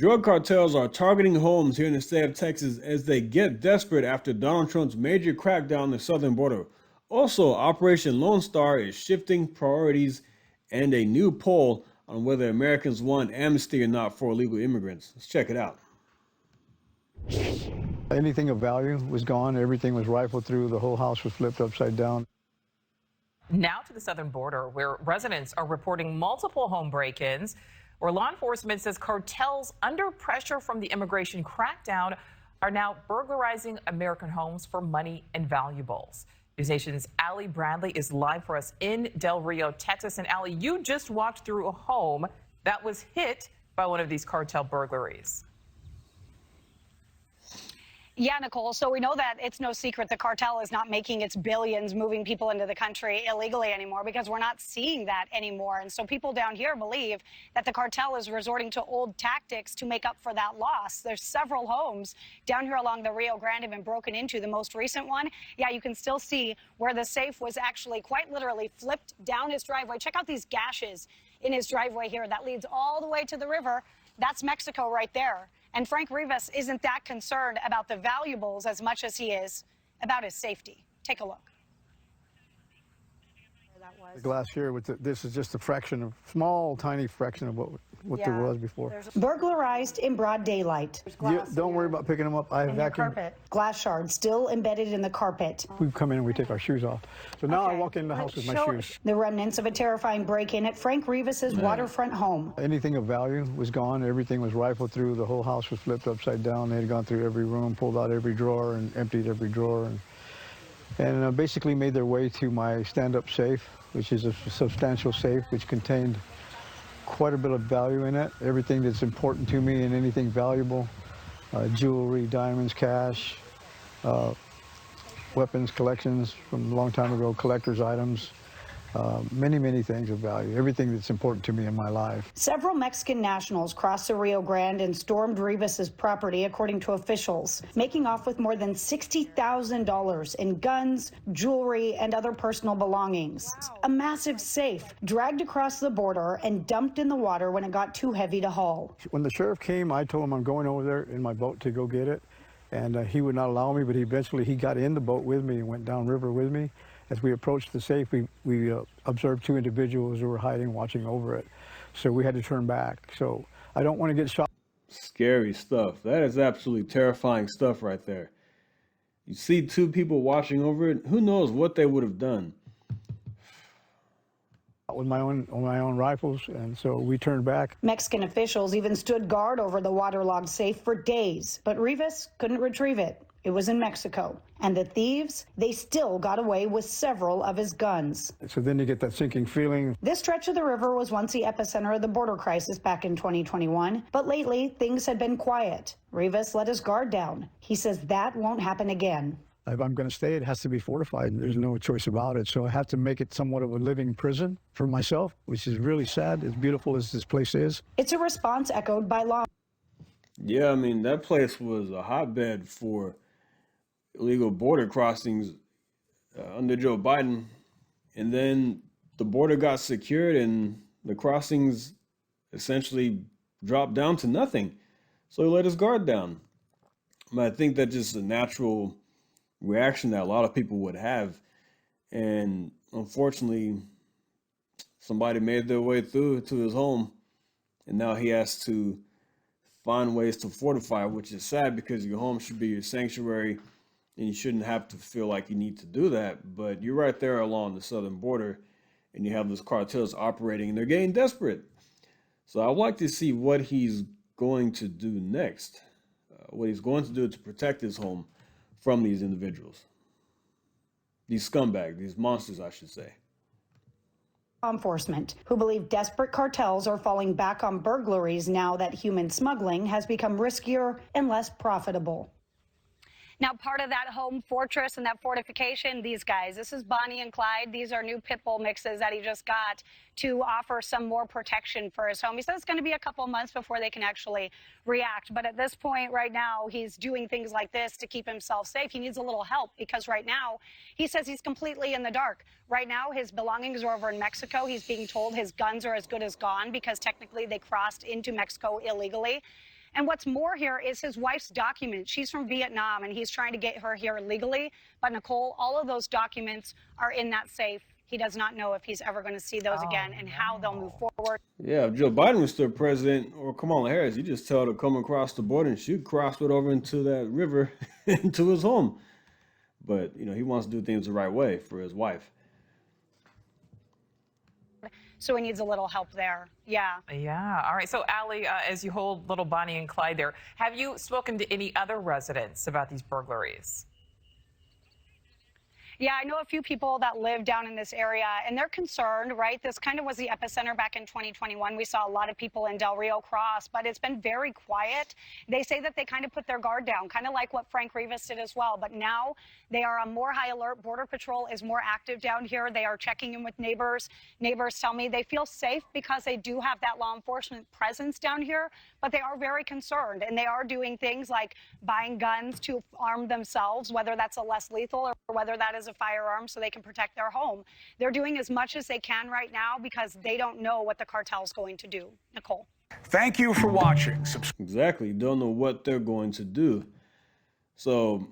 Drug cartels are targeting homes here in the state of Texas as they get desperate after Donald Trump's major crackdown on the southern border. Also, Operation Lone Star is shifting priorities, and a new poll on whether Americans want amnesty or not for illegal immigrants. Let's check it out. Anything of value was gone. Everything was rifled through. The whole house was flipped upside down. Now to the southern border, where residents are reporting multiple home break-ins, where law enforcement says cartels under pressure from the immigration crackdown are now burglarizing American homes for money and valuables. News Nation's Allie Bradley is live for us in Del Rio, Texas. And Allie, you just walked through a home that was hit by one of these cartel burglaries. Yeah, Nicole. So we know that it's no secret the cartel is not making its billions moving people into the country illegally anymore, because we're not seeing that anymore. And so people down here believe that the cartel is resorting to old tactics to make up for that loss. There's several homes down here along the Rio Grande have been broken into. The most recent one, yeah, you can still see where the safe was actually quite literally flipped down his driveway. Check out these gashes in his driveway here. That leads all the way to the river. That's Mexico right there. And Frank Rivas isn't that concerned about the valuables as much as he is about his safety. Take a look. The glass here, this is just a fraction of, small, tiny fraction of what there was before. Burglarized in broad daylight. Don't worry about picking them up. I have vacuumed. Glass shards still embedded in the carpet. We come in and we take our shoes off. So now I walk in the house with my shoes. The remnants of a terrifying break-in at Frank Rivas's waterfront home. Anything of value was gone. Everything was rifled through. The whole house was flipped upside down. They had gone through every room, pulled out every drawer, and emptied every drawer, and basically made their way to my stand-up safe, which is a substantial safe which contained quite a bit of value in it. Everything that's important to me and anything valuable, jewelry, diamonds, cash, weapons, collections from a long time ago, collector's items, many things of value, everything that's important to me in my life. Several Mexican nationals crossed the Rio Grande and stormed Rivas's property, according to officials, making off with more than $60,000 in guns, jewelry, and other personal belongings. Wow. A massive safe dragged across the border and dumped in the water when it got too heavy to haul. When the sheriff came, I told him I'm going over there in my boat to go get it, and he would not allow me, but eventually he got in the boat with me and went downriver with me. As we approached the safe, we observed two individuals who were hiding, watching over it. So we had to turn back. So I don't want to get shot. Scary stuff. That is absolutely terrifying stuff right there. You see two people watching over it. Who knows what they would have done? With my own rifles, and so we turned back. Mexican officials even stood guard over the waterlogged safe for days, but Rivas couldn't retrieve it. It was in Mexico. And the thieves, they still got away with several of his guns. So then you get that sinking feeling. This stretch of the river was once the epicenter of the border crisis back in 2021. But lately, things had been quiet. Rivas let his guard down. He says that won't happen again. If I'm going to stay, it has to be fortified. There's no choice about it. So I have to make it somewhat of a living prison for myself, which is really sad, as beautiful as this place is. It's a response echoed by law. Yeah, I mean, that place was a hotbed for illegal border crossings under Joe Biden. And then the border got secured and the crossings essentially dropped down to nothing. So he let his guard down. But I think that's just a natural reaction that a lot of people would have. And unfortunately, somebody made their way through to his home. And now he has to find ways to fortify, which is sad because your home should be your sanctuary. And you shouldn't have to feel like you need to do that. But you're right there along the southern border, and you have those cartels operating, and they're getting desperate. So I'd like to see what he's going to do next, what he's going to do to protect his home from these individuals, these scumbags, these monsters, I should say. Law enforcement, who believe desperate cartels are falling back on burglaries now that human smuggling has become riskier and less profitable. Now, part of that home fortress and that fortification, these guys, this is Bonnie and Clyde. These are new pit bull mixes that he just got to offer some more protection for his home. He says it's going to be a couple months before they can actually react. But at this point right now, he's doing things like this to keep himself safe. He needs a little help because right now, he says he's completely in the dark. Right now, his belongings are over in Mexico. He's being told his guns are as good as gone because technically they crossed into Mexico illegally. And what's more here is his wife's documents. She's from Vietnam, and he's trying to get her here legally. But Nicole, all of those documents are in that safe. He does not know if he's ever going to see those again and how they'll move forward. Yeah, if Joe Biden was still president, or Kamala Harris, you just tell her to come across the border and she'd cross it over into that river into his home. But, you know, he wants to do things the right way for his wife. So he needs a little help there. Yeah. Yeah. All right. So, Allie, as you hold little Bonnie and Clyde there, have you spoken to any other residents about these burglaries? Yeah, I know a few people that live down in this area, and they're concerned, right? This kind of was the epicenter back in 2021. We saw a lot of people in Del Rio Cross, but it's been very quiet. They say that they kind of put their guard down, kind of like what Frank Rivas did as well. But now they are on more high alert. Border Patrol is more active down here. They are checking in with neighbors. Neighbors tell me they feel safe because they do have that law enforcement presence down here, but they are very concerned, and they are doing things like buying guns to arm themselves, whether that's a less lethal or whether that is a firearm so they can protect their home. They're doing as much as they can right now because they don't know what the cartel's going to do. Nicole. Thank you for watching. Exactly. You don't know what they're going to do. So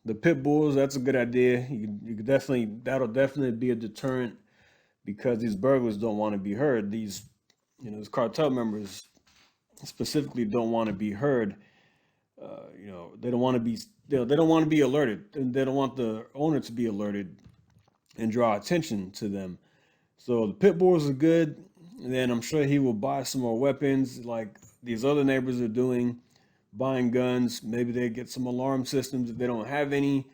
the pit bulls, that's a good idea. You could definitely, that'll definitely be a deterrent because these burglars don't want to be heard. These, you know, these cartel members specifically don't want to be heard. You know, they don't want to be, they don't want to be alerted, and they don't want the owner to be alerted and draw attention to them. So the pit bulls are good, and then I'm sure he will buy some more weapons like these other neighbors are doing, buying guns. Maybe they get some alarm systems if they don't have any.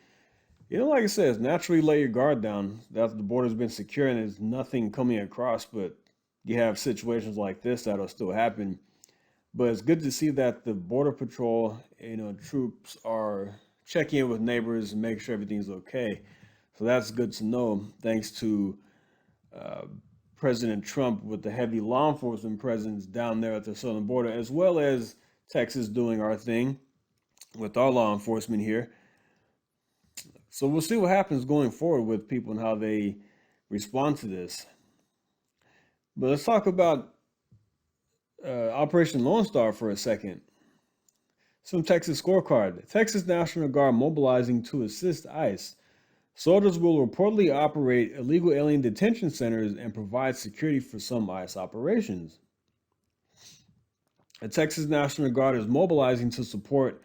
You know, like I said, naturally lay your guard down. That the border's been secure and there's nothing coming across, but you have situations like this that'll still happen. But it's good to see that the Border Patrol, you know, troops are checking in with neighbors and making sure everything's okay. So that's good to know, thanks to President Trump with the heavy law enforcement presence down there at the southern border, as well as Texas doing our thing with our law enforcement here. So we'll see what happens going forward with people and how they respond to this. But let's talk about Operation Lone Star for a second. Some Texas scorecard. Texas National Guard mobilizing to assist ICE. Soldiers will reportedly operate illegal alien detention centers and provide security for some ICE operations. The Texas National Guard is mobilizing to support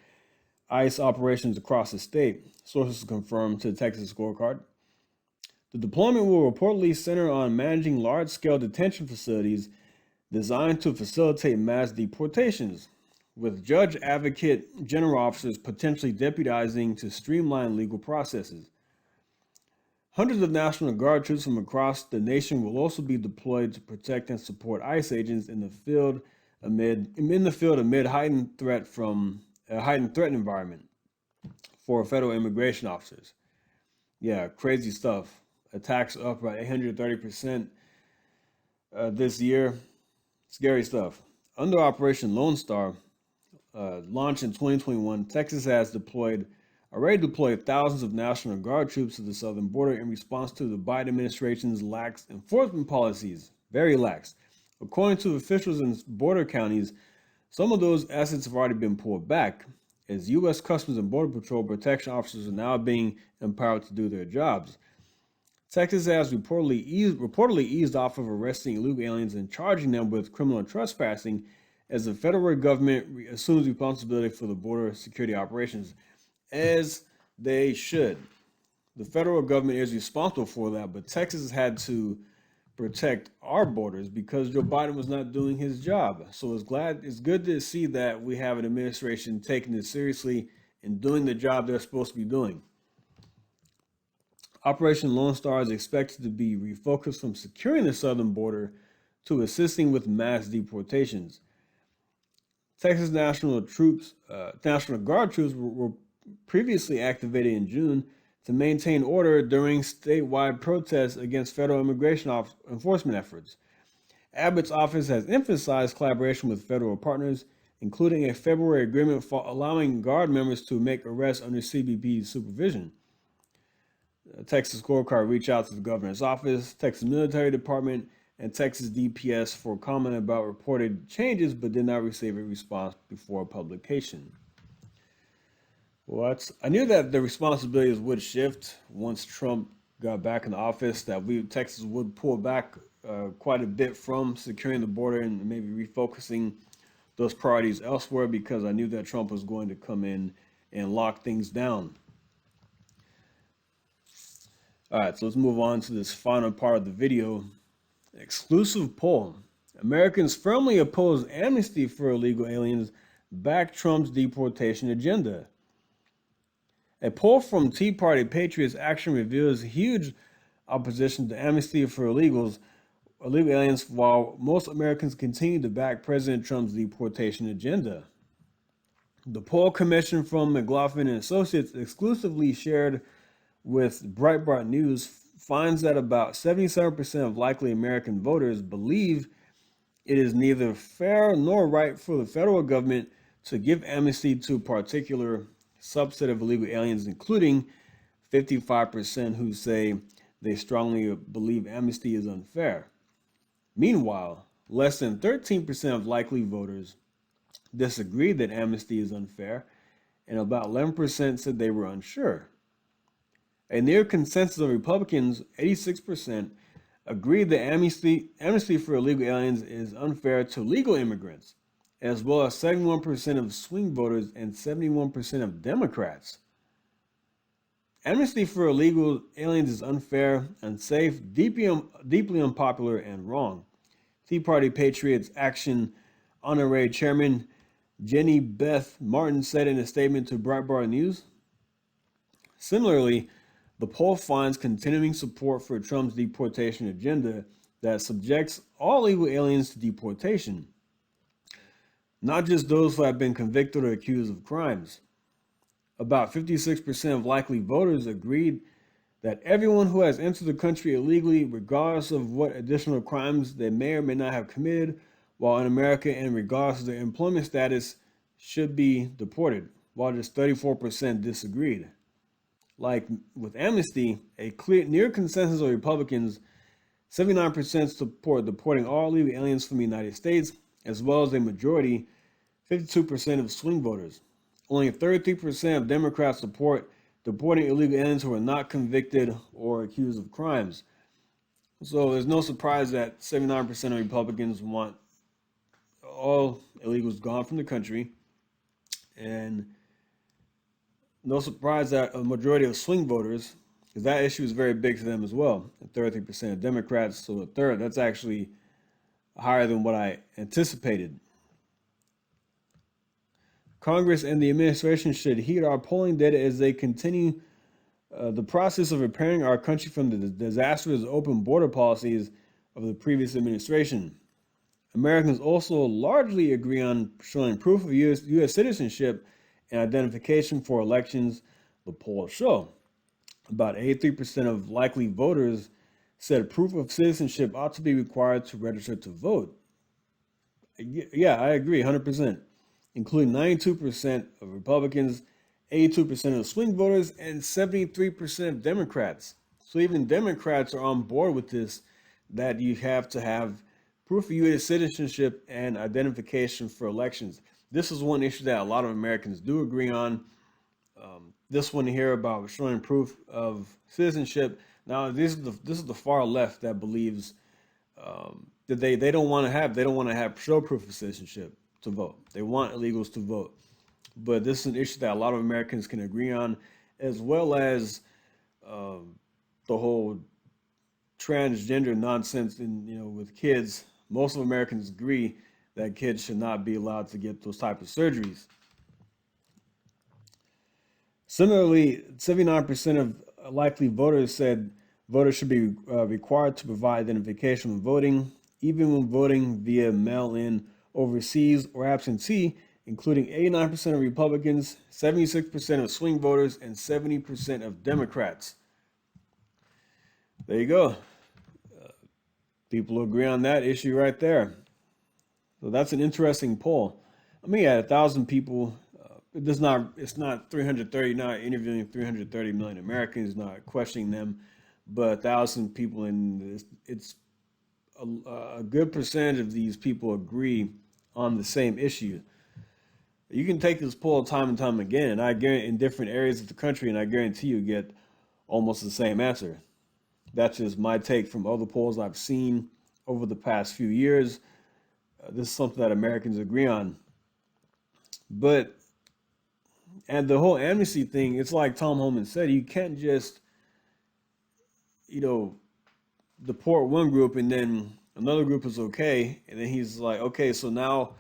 ICE operations across the state, sources confirmed to the Texas scorecard. The deployment will reportedly center on managing large-scale detention facilities designed to facilitate mass deportations, with judge advocate general officers potentially deputizing to streamline legal processes. Hundreds of National Guard troops from across the nation will also be deployed to protect and support ICE agents in the field amid heightened threat from a heightened threat environment for federal immigration officers. Yeah, crazy stuff. Attacks up by 830% this year. Scary stuff. Under Operation Lone Star, launched in 2021, Texas has already deployed thousands of National Guard troops to the southern border in response to the Biden administration's lax enforcement policies. Very lax. According to officials in border counties, some of those assets have already been pulled back, as U.S. Customs and Border Patrol protection officers are now being empowered to do their jobs. Texas has reportedly eased off of arresting illegal aliens and charging them with criminal trespassing as the federal government assumes responsibility for the border security operations, as they should. The federal government is responsible for that, but Texas has had to protect our borders because Joe Biden was not doing his job. So it's good to see that we have an administration taking this seriously and doing the job they're supposed to be doing. Operation Lone Star is expected to be refocused from securing the southern border to assisting with mass deportations. Texas National Guard troops were previously activated in June to maintain order during statewide protests against federal immigration enforcement efforts. Abbott's office has emphasized collaboration with federal partners, including a February agreement for allowing Guard members to make arrests under CBP's supervision. Texas scorecard reached out to the governor's office, Texas Military Department, and Texas DPS for comment about reported changes, but did not receive a response before publication. Well, I knew that the responsibilities would shift once Trump got back in office, that Texas would pull back quite a bit from securing the border and maybe refocusing those priorities elsewhere, because I knew that Trump was going to come in and lock things down. All right, so let's move on to this final part of the video. Exclusive poll. Americans firmly oppose amnesty for illegal aliens, back Trump's deportation agenda. A poll from Tea Party Patriots Action reveals huge opposition to amnesty for illegal aliens, while most Americans continue to back President Trump's deportation agenda. The poll commission from McLaughlin and Associates, exclusively shared with Breitbart News, finds that about 77% of likely American voters believe it is neither fair nor right for the federal government to give amnesty to a particular subset of illegal aliens, including 55% who say they strongly believe amnesty is unfair. Meanwhile, less than 13% of likely voters disagreed that amnesty is unfair, and about 11% said they were unsure. A near consensus of Republicans, 86%, agreed that amnesty for illegal aliens is unfair to legal immigrants, as well as 71% of swing voters and 71% of Democrats. Amnesty for illegal aliens is unfair, unsafe, deeply unpopular, and wrong. Tea Party Patriots Action Honorary Chairman Jenny Beth Martin said in a statement to Breitbart News. Similarly, the poll finds continuing support for Trump's deportation agenda that subjects all illegal aliens to deportation, not just those who have been convicted or accused of crimes. About 56% of likely voters agreed that everyone who has entered the country illegally, regardless of what additional crimes they may or may not have committed while in America and regardless of their employment status, should be deported, while just 34% disagreed. Like with amnesty, a clear near consensus of Republicans, 79% support deporting all illegal aliens from the United States, as well as a majority, 52% of swing voters. Only 33% of Democrats support deporting illegal aliens who are not convicted or accused of crimes. So there's no surprise that 79% of Republicans want all illegals gone from the country, and no surprise that a majority of swing voters, because that issue is very big to them as well, and 33% of Democrats, so a third, that's actually higher than what I anticipated. Congress and the administration should heed our polling data as they continue the process of repairing our country from the disastrous open border policies of the previous administration. Americans also largely agree on showing proof of U.S. citizenship and identification for elections, the polls show. About 83% of likely voters said proof of citizenship ought to be required to register to vote. Yeah, I agree, 100%, including 92% of Republicans, 82% of swing voters, and 73% of Democrats. So even Democrats are on board with this, that you have to have proof of U.S. citizenship and identification for elections. This is one issue that a lot of Americans do agree on. This one here about showing proof of citizenship. Now, this is the far left that believes that they don't want to have show proof of citizenship to vote. They want illegals to vote. But this is an issue that a lot of Americans can agree on, as well as the whole transgender nonsense with kids. Most of Americans agree that kids should not be allowed to get those type of surgeries. Similarly, 79% of likely voters said voters should be required to provide identification when voting, even when voting via mail-in, overseas, or absentee, including 89% of Republicans, 76% of swing voters, and 70% of Democrats. There you go. People agree on that issue right there. So that's an interesting poll. I mean, yeah, 1,000 people. It's not 330. Not interviewing 330 million Americans. Not questioning them, but 1,000 people, and it's a good percentage of these people agree on the same issue. You can take this poll time and time again, and I guarantee in different areas of the country, and I guarantee you get almost the same answer. That's just my take from other polls I've seen over the past few years. This is something that Americans agree on. And the whole amnesty thing, it's like Tom Homan said, you can't just, deport one group and then another group is okay. And then he's like, okay, so now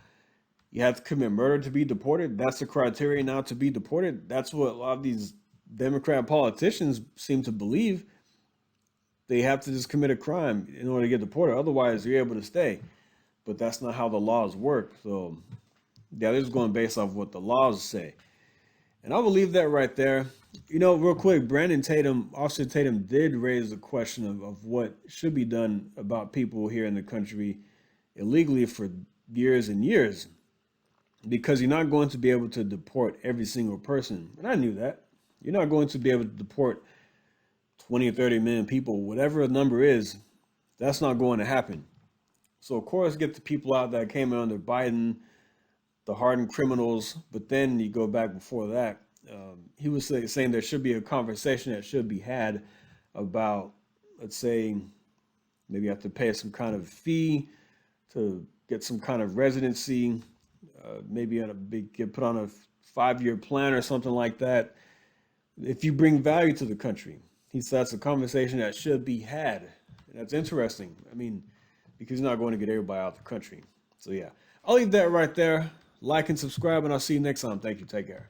you have to commit murder to be deported. That's the criteria now to be deported. That's what a lot of these Democrat politicians seem to believe. They have to just commit a crime in order to get deported. Otherwise, you're able to stay. But that's not how the laws work. So, yeah, this is going based off what the laws say. And I will leave that right there. Real quick, Officer Tatum did raise the question of what should be done about people here in the country illegally for years and years. Because you're not going to be able to deport every single person. And I knew that. You're not going to be able to deport 20 or 30 million people, whatever the number is. That's not going to happen. So, of course, get the people out that came under Biden, the hardened criminals. But then you go back before that. He was saying there should be a conversation that should be had about, let's say, maybe you have to pay some kind of fee to get some kind of residency, maybe get put on a 5-year plan or something like that. If you bring value to the country, he said that's a conversation that should be had. And that's interesting. I mean, because you're not going to get everybody out of the country. So yeah, I'll leave that right there. Like and subscribe, and I'll see you next time. Thank you. Take care.